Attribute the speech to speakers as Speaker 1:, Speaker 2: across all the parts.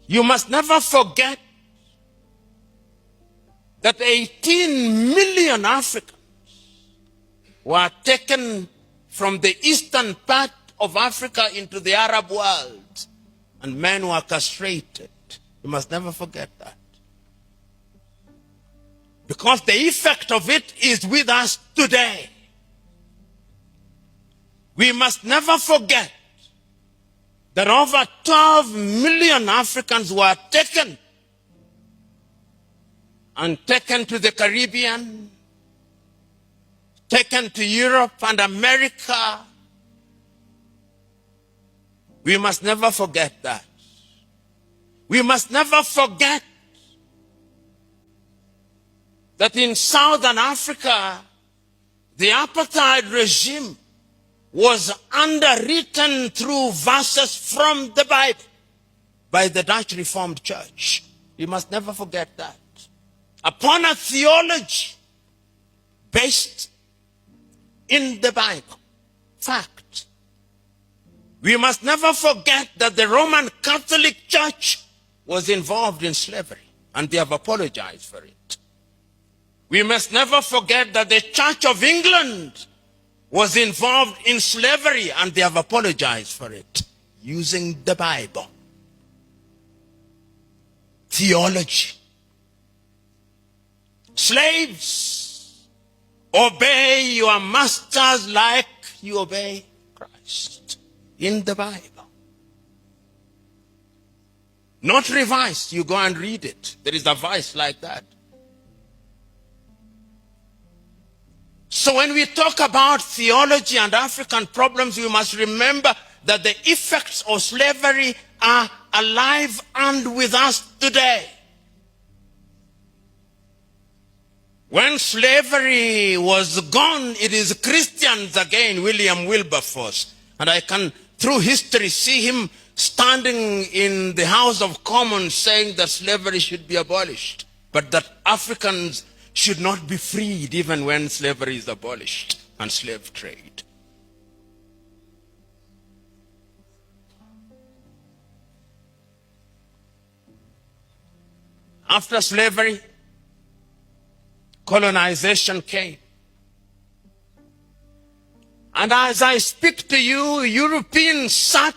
Speaker 1: You must never forget that 18 million Africans were taken from the eastern part of Africa into the Arab world, and men were castrated. You must never forget that. Because the effect of it is with us today. We must never forget that over 12 million Africans were taken to the Caribbean, taken to Europe and America. We must never forget that. We must never forget that in Southern Africa, the apartheid regime was underwritten through verses from the Bible by the Dutch Reformed Church. We must never forget that. Upon a theology based in the Bible. Fact. We must never forget that the Roman Catholic Church was involved in slavery, and they have apologized for it. We must never forget that the Church of England was involved in slavery, and they have apologized for it, using the Bible. Theology. Slaves, obey your masters like you obey Christ. In the Bible. Not revised. You go and read it. There is a verse like that. So when we talk about theology and African problems, we must remember that the effects of slavery are alive and with us today. When slavery was gone, it is Christians again, William Wilberforce. And I can, through history, see him standing in the House of Commons saying that slavery should be abolished, but that Africans should not be freed even when slavery is abolished and slave trade. After slavery, colonization came. And as I speak to you, Europeans sat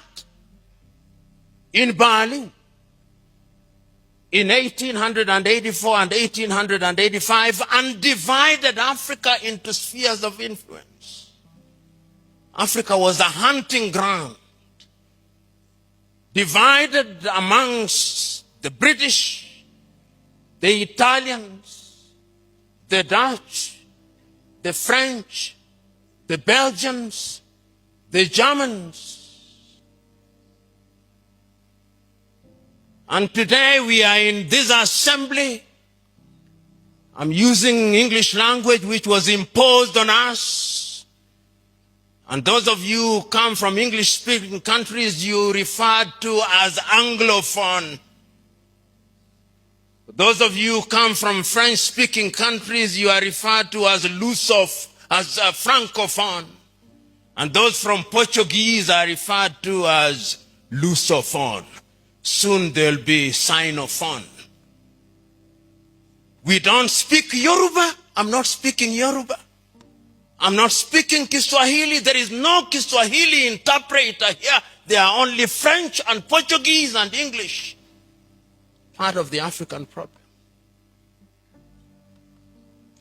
Speaker 1: in Berlin in 1884 and 1885 and divided Africa into spheres of influence. Africa was a hunting ground, divided amongst the British, the Italians, the Dutch, the French, the Belgians, the Germans. And today we are in this assembly. I'm using English language which was imposed on us. And those of you who come from English-speaking countries, you referred to as Anglophone. Those of you who come from French-speaking countries, you are referred to as Lusophone, as Francophone. And those from Portuguese are referred to as Lusophone. Soon there'll be Sinophone. We don't speak Yoruba. I'm not speaking Yoruba. I'm not speaking Kiswahili. There is no Kiswahili interpreter here. There are only French and Portuguese and English. Part of the African problem.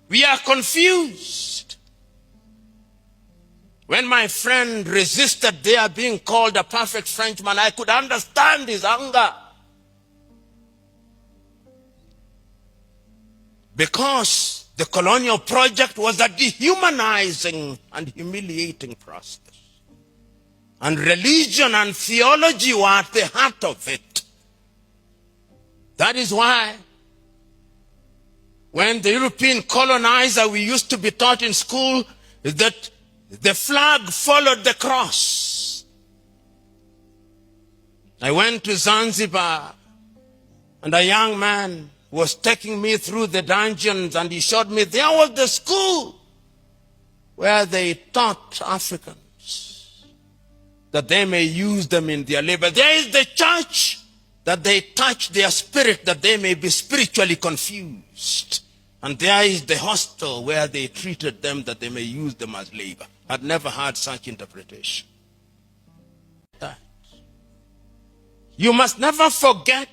Speaker 1: We are confused. When my friend resisted their being called a perfect Frenchman, I could understand his anger. Because the colonial project was a dehumanizing and humiliating process. And religion and theology were at the heart of it. That is why when the European colonizer, we used to be taught in school that the flag followed the cross. I went to Zanzibar, and a young man was taking me through the dungeons, and he showed me there was the school where they taught Africans that they may use them in their labor. There is the church that they touch their spirit that they may be spiritually confused. And there is the hostel where they treated them that they may use them as labor. I'd never heard such interpretation. You must never forget